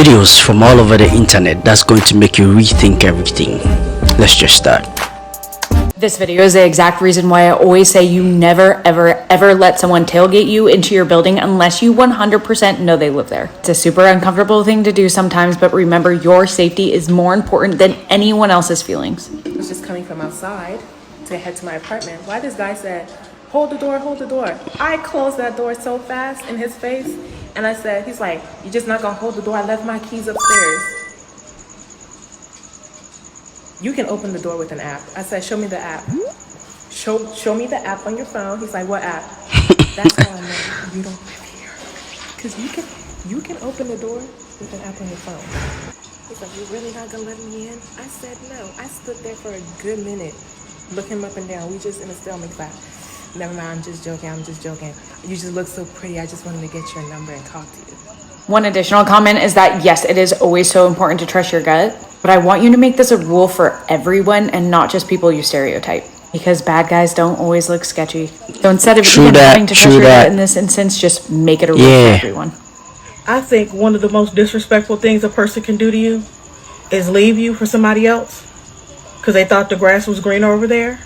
videos from all over the internet that's going to make you rethink everything. Let's just start. This video is the exact reason why I always say you never, ever let someone tailgate you into your building unless you 100% know they live there. It's a super uncomfortable thing to do sometimes, but remember, your safety is more important than anyone else's feelings. I was just coming from outside to head to my apartment. Why this guy said, hold the door, hold the door. I closed that door so fast in his face. And I said, he's like, you're just not gonna hold the door. I left my keys upstairs. You can open the door with an app. I said, show me the app. Show me the app on your phone. He's like, what app? That's how I know you don't live here. Because you can open the door with an app on your phone. He's like, you're really not gonna let me in? I said, no. I stood there for a good minute, looking him up and down. We just in a stalemate class. Never mind, I'm just joking. You just look so pretty. I just wanted to get your number and talk to you. One additional comment is that yes, it is always so important to trust your gut, but I want you to make this a rule for everyone and not just people you stereotype, because bad guys don't always look sketchy. So instead of even having to trust your gut in this instance, just make it a rule for everyone. I think one of the most disrespectful things a person can do to you is leave you for somebody else because they thought the grass was greener over there.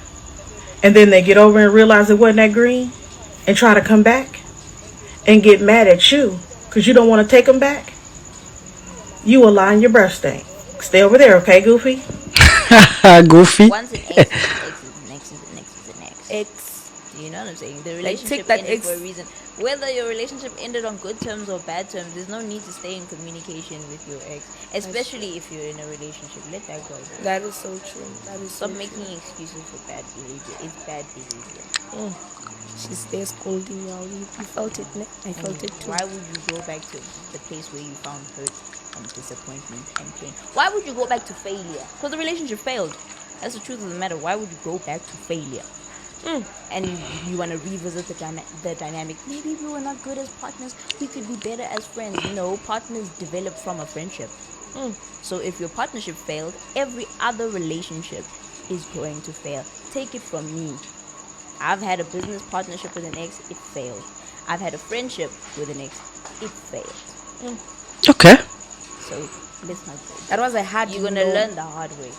And then they get over and realize it wasn't that green and try to come back and get mad at you because you don't want to take them back. You will lie in your breath stink. Stay over there, okay, Goofy? Goofy? Once an ex is an ex. You know what I'm saying? The relationship ended for a reason. Whether your relationship ended on good terms or bad terms, there's no need to stay in communication with your ex, especially if you're in a relationship. Let that go. That is so true. Stop making excuses for bad behavior. It's bad behavior. She's there scolding you all. You felt it, ne? I felt it too. Why would you go back to the place where you found hurt and disappointment and pain? Why would you go back to failure? Because the relationship failed. That's the truth of the matter. Why would you go back to failure? And you want to revisit the dynamic. Maybe we were not good as partners. We could be better as friends. No, partners develop from a friendship. So if your partnership failed, every other relationship is going to fail. Take it from me. I've had a business partnership with an ex. It failed. I've had a friendship with an ex. It failed. Okay. So let's not go. That was a hard. You're gonna learn the hard way.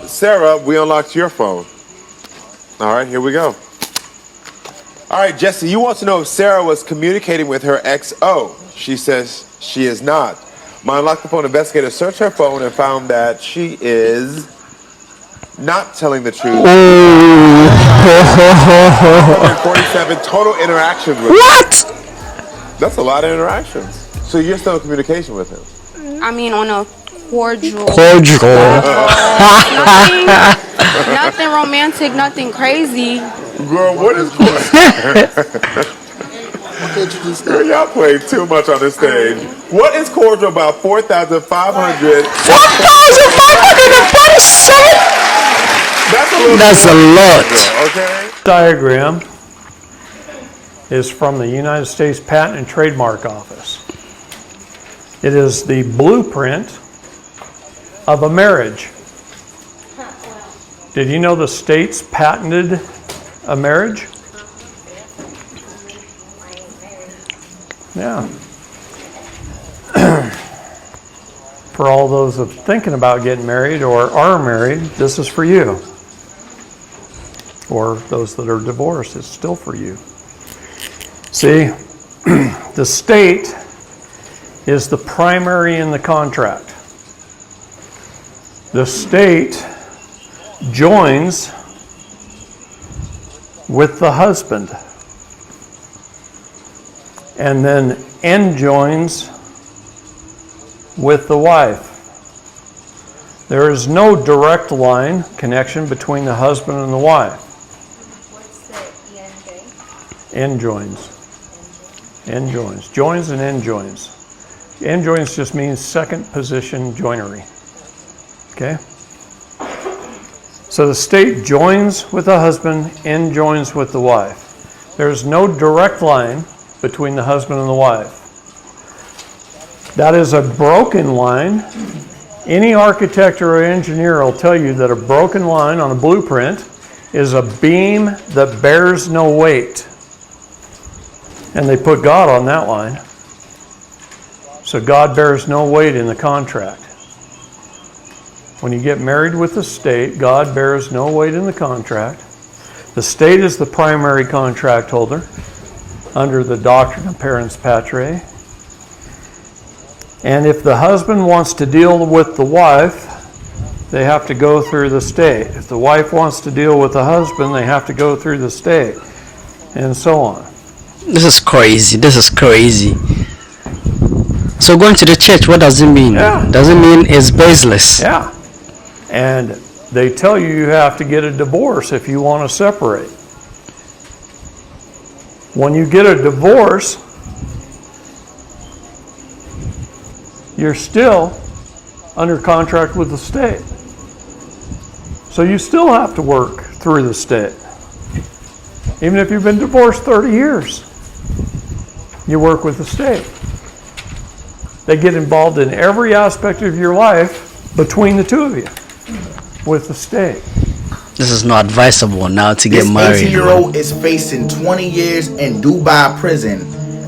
Sarah, we unlocked your phone. All right, here we go. All right, Jesse, you want to know if Sarah was communicating with her XO. She says she is not. My Unlock the Phone investigator searched her phone and found that she is not telling the truth. 47 total interactions with him. That's a lot of interactions. So you're still in communication with him? I mean, on a cordial. Nothing romantic, nothing crazy. Girl, what is cordial? Y'all play too much on this stage. What is cordial about 4,500? 4,547? That's a lot. Okay. Diagram is from the United States Patent and Trademark Office. It is the blueprint of a marriage. Did you know the states patented a marriage? Yeah. For all those of thinking about getting married or are married, this is for you. Or those that are divorced, it's still for you. See, the state is the primary in the contract. The state joins with the husband and then enjoins with the wife. There is no direct line connection between the husband and the wife. What's the ENJ? Enjoins. Enjoins. Joins and enjoins. Enjoins just means second position joinery. Okay? So the state joins with the husband, enjoins with the wife. There's no direct line between the husband and the wife. That is a broken line. Any architect or engineer will tell you that a broken line on a blueprint is a beam that bears no weight. And they put God on that line. So God bears no weight in the contract. When you get married with the state, God bears no weight in the contract. The state is the primary contract holder under the doctrine of parens patriae. And if the husband wants to deal with the wife, they have to go through the state. If the wife wants to deal with the husband, they have to go through the state, and so on. This is crazy. This is crazy. So going to the church, what does it mean? Yeah. Does it mean it's baseless? Yeah. And they tell you have to get a divorce if you want to separate. When you get a divorce, you're still under contract with the state. So you still have to work through the state. Even if you've been divorced 30 years, you work with the state. They get involved in every aspect of your life between the two of you with the state. This is not advisable now to get married. This 18-year-old is facing 20 years in Dubai prison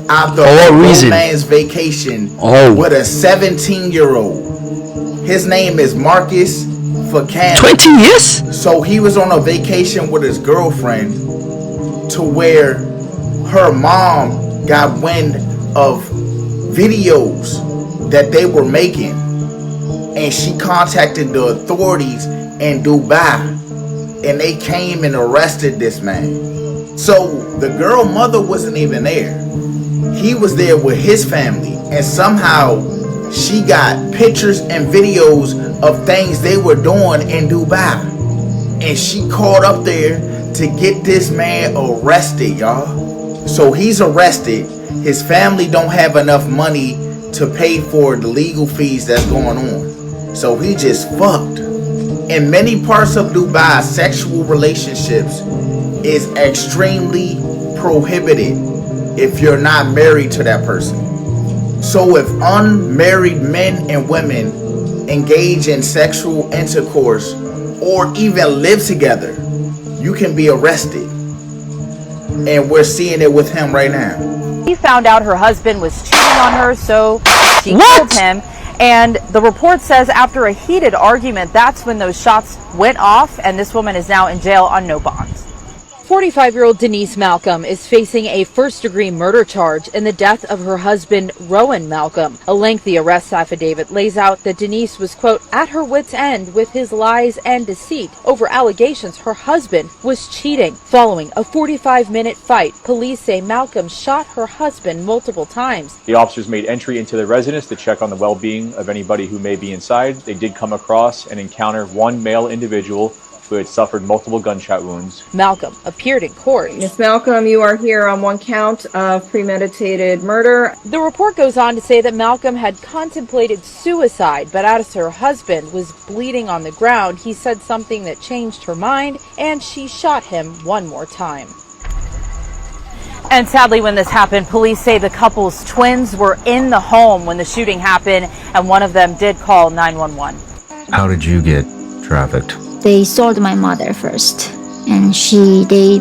after For what a reason? romance vacation Oh. with a 17-year-old. His name is Marcus Fakana. 20 years? So he was on a vacation with his girlfriend to where her mom got wind of videos that they were making, and she contacted the authorities in Dubai, and they came and arrested this man. So the girl mother wasn't even there. He was there with his family, and somehow she got pictures and videos of things they were doing in Dubai, and she called up there to get this man arrested, y'all. So he's arrested. His family don't have enough money to pay for the legal fees that's going on, so he just fucked. In many parts of Dubai, sexual relationships is extremely prohibited if you're not married to that person. So if unmarried men and women engage in sexual intercourse or even live together, you can be arrested. And we're seeing it with him right now. She found out her husband was cheating on her, so she killed him. And the report says after a heated argument, that's when those shots went off, and this woman is now in jail on no bond. 45-year-old Denise Malcolm is facing a first-degree murder charge in the death of her husband, Rowan Malcolm. A lengthy arrest affidavit lays out that Denise was, quote, at her wit's end with his lies and deceit over allegations her husband was cheating. Following a 45-minute fight, police say Malcolm shot her husband multiple times. The officers made entry into the residence to check on the well-being of anybody who may be inside. They did come across and encounter one male individual who had suffered multiple gunshot wounds. Malcolm appeared in court. Ms. Malcolm, you are here on one count of premeditated murder. The report goes on to say that Malcolm had contemplated suicide, but as her husband was bleeding on the ground, he said something that changed her mind, and she shot him one more time. And sadly, when this happened, police say the couple's twins were in the home when the shooting happened, and one of them did call 911. How did you get trafficked? They sold my mother first, and they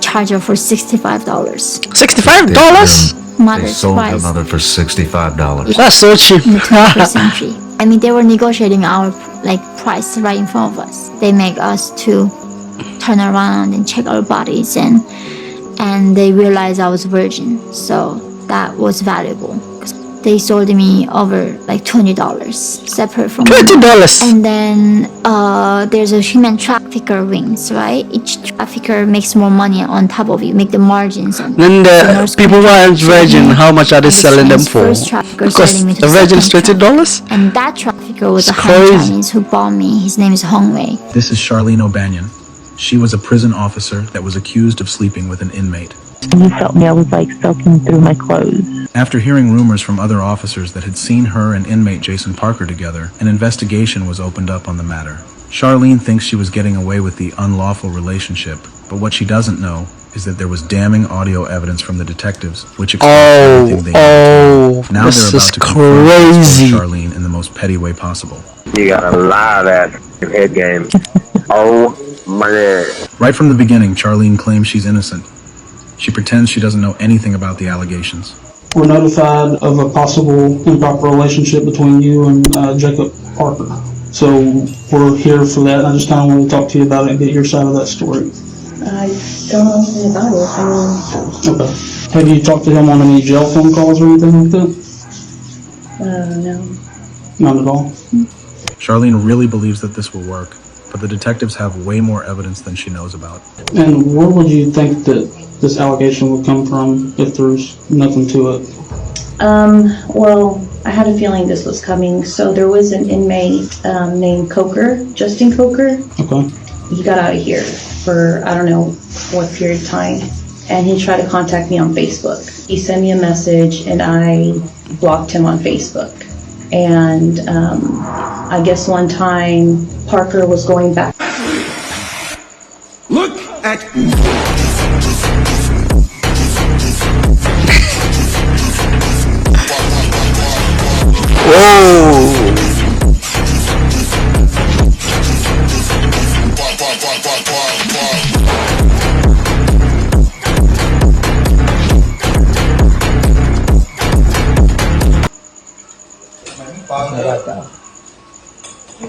charged her for $65. $65? They sold my mother for $65. That's so cheap. In the 21st century. I mean, they were negotiating our price right in front of us. They make us to turn around and check our bodies, and they realized I was virgin, so that was valuable. They sold me over $20 separate from $20. And then there's a human trafficker wings, right? Each trafficker makes more money on top of you, make the margins. And then the people who aren't virgin, how much are they selling them for? Because the virgin is $20. And that trafficker was a crazy. Han Chinese who bought me. His name is Hong Wei. This is Charlene O'Banion. She was a prison officer that was accused of sleeping with an inmate. He felt me, I was soaking through my clothes. After hearing rumors from other officers that had seen her and inmate Jason Parker together, an investigation was opened up on the matter. Charlene thinks she was getting away with the unlawful relationship, but what she doesn't know is that there was damning audio evidence from the detectives, which explains everything they knew. Now this they're is about to confront crazy. Charlene in the most petty way possible. You got a lot of that head game. Oh my God. Right from the beginning, Charlene claims she's innocent. She pretends she doesn't know anything about the allegations. were notified of a possible improper relationship between you and Jacob Parker. So we're here for that, and I just kind of want to talk to you about it and get your side of that story. I don't know anything about it. Okay. Have you talked to him on any jail phone calls or anything like that? No. Not at all? Charlene really believes that this will work, but the detectives have way more evidence than she knows about. And where would you think that this allegation would come from if there's nothing to it? Well, I had a feeling this was coming. So there was an inmate named Coker, Justin Coker. Okay. He got out of here for I don't know what period of time, and he tried to contact me on Facebook. He sent me a message, and I blocked him on Facebook. And I guess one time Parker was going back. Look at. Whoa!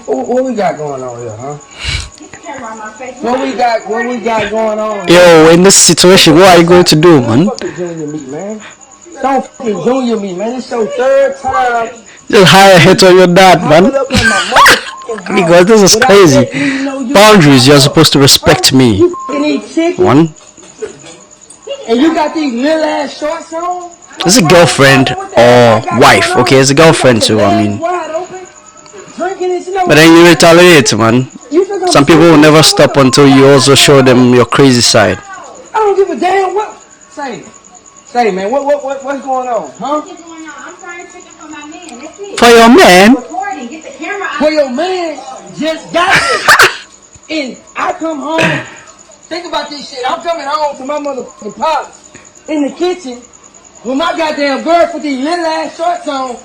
What we got going on here, huh? What we got going on? Yo, in this situation, what are you going to do, man? Don't fucking junior me, man. Don't fucking junior me, man. It's your third time. Just hire a hit on your dad, man. Because this is crazy. Boundaries, you're supposed to respect me. You fucking eat chicken. One. And you got these little ass shorts on? It's a girlfriend or wife, okay? It's a girlfriend too, I mean. But then you retaliate, man. Some people will never stop until you also show them your crazy side. I don't give a damn what. Say, man, what's going on, huh? I'm frying chicken for my man. That's it. For your man? Get the camera out. For your man just got here. And I come home. Think about this shit. I'm coming home to my motherfucking pops in the kitchen with my goddamn girl with these little ass shorts on.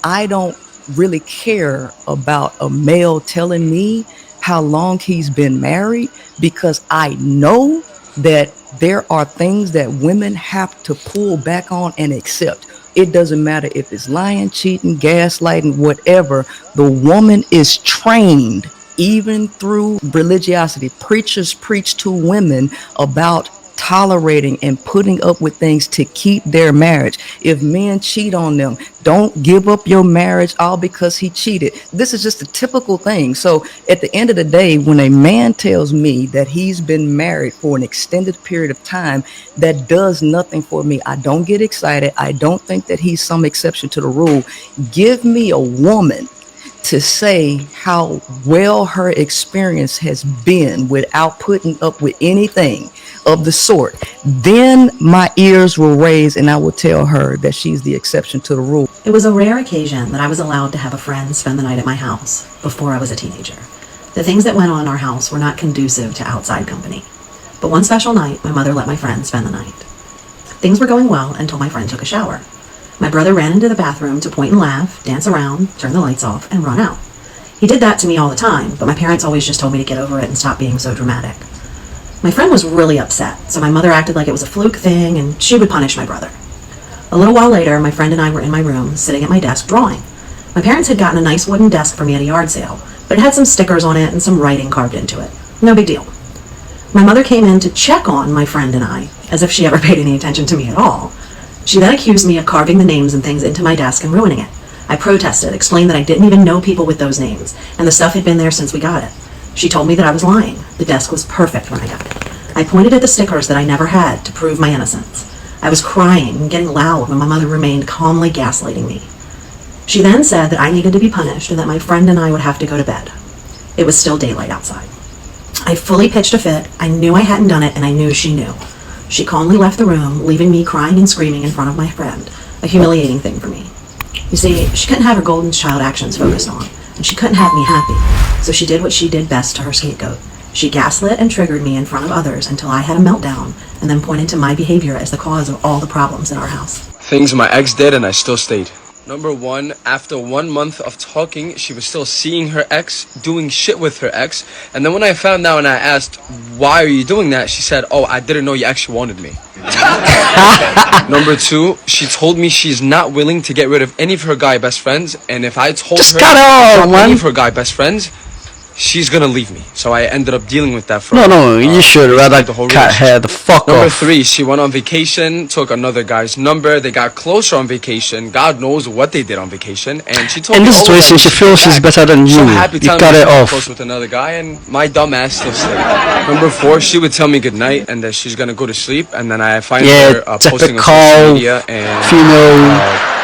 I don't really care about a male telling me how long he's been married, because I know that there are things that women have to pull back on and accept. It doesn't matter if it's lying, cheating, gaslighting, whatever. The woman is trained, even through religiosity. Preachers preach to women about tolerating and putting up with things to keep their marriage. If men cheat on them, don't give up your marriage all because he cheated. This is just a typical thing. So at the end of the day, when a man tells me that he's been married for an extended period of time, that does nothing for me. I don't get excited. I don't think that he's some exception to the rule. Give me a woman to say how well her experience has been without putting up with anything of the sort. Then my ears will raise and I will tell her that she's the exception to the rule. It was a rare occasion that I was allowed to have a friend spend the night at my house before I was a teenager. The things that went on in our house were not conducive to outside company. But one special night, my mother let my friend spend the night. Things were going well until my friend took a shower. My brother ran into the bathroom to point and laugh, dance around, turn the lights off, and run out. He did that to me all the time, but my parents always just told me to get over it and stop being so dramatic. My friend was really upset, so my mother acted like it was a fluke thing and she would punish my brother. A little while later, my friend and I were in my room, sitting at my desk drawing. My parents had gotten a nice wooden desk for me at a yard sale, but it had some stickers on it and some writing carved into it. No big deal. My mother came in to check on my friend and I, as if she ever paid any attention to me at all. She then accused me of carving the names and things into my desk and ruining it. I protested, explained that I didn't even know people with those names, and the stuff had been there since we got it. She told me that I was lying. The desk was perfect when I got it. I pointed at the stickers that I never had to prove my innocence. I was crying and getting loud when my mother remained calmly gaslighting me. She then said that I needed to be punished and that my friend and I would have to go to bed. It was still daylight outside. I fully pitched a fit. I knew I hadn't done it, and I knew she knew. She calmly left the room, leaving me crying and screaming in front of my friend, a humiliating thing for me. You see, she couldn't have her golden child actions focused on, and she couldn't have me happy, so she did what she did best to her scapegoat. She gaslit and triggered me in front of others until I had a meltdown, and then pointed to my behavior as the cause of all the problems in our house. Things my ex did and I still stayed. Number one, after 1 month of talking, she was still seeing her ex, doing shit with her ex. And then when I found out and I asked, why are you doing that? She said, oh, I didn't know you actually wanted me. Number 2, she told me she's not willing to get rid of any of her guy best friends, and if I told her any of her guy best friends, she's gonna leave me. So I ended up dealing with that for you should rather cut her the fuck Number off. 3, she went on vacation, took another guy's number, they got closer on vacation, God knows what they did on vacation, and she told In me this situation, she feels she's better than you. So happy You telling cut me it she's off. close with another guy, and my dumb ass still stayed. Number 4, she would tell me goodnight and that she's gonna go to sleep, and then I find her posting on social media and female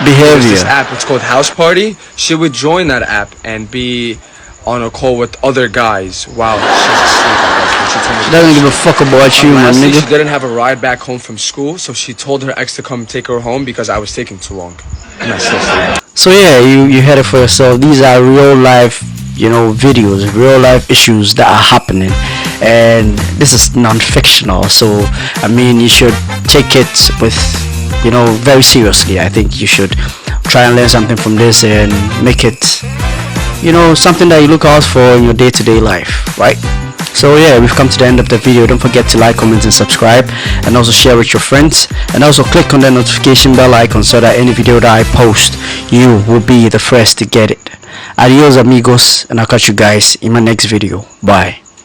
behavior. There's this app, it's called House Party. She would join that app and be on a call with other guys while she's asleep. She doesn't give a fuck about you, man, Lastly, nigga. she didn't have a ride back home from school, so she told her ex to come take her home because I was taking too long. And I still stayed. So yeah, you heard it for yourself. These are real life, videos, real life issues that are happening, and this is non-fictional. So I mean, you should take it with, very seriously. I think you should try and learn something from this and make it, something that you look out for in your day-to-day life, right? So yeah, we've come to the end of the video. Don't forget to like, comment and subscribe, and also share with your friends, and also click on the notification bell icon so that any video that I post, you will be the first to get it. Adios amigos, and I'll catch you guys in my next video. Bye.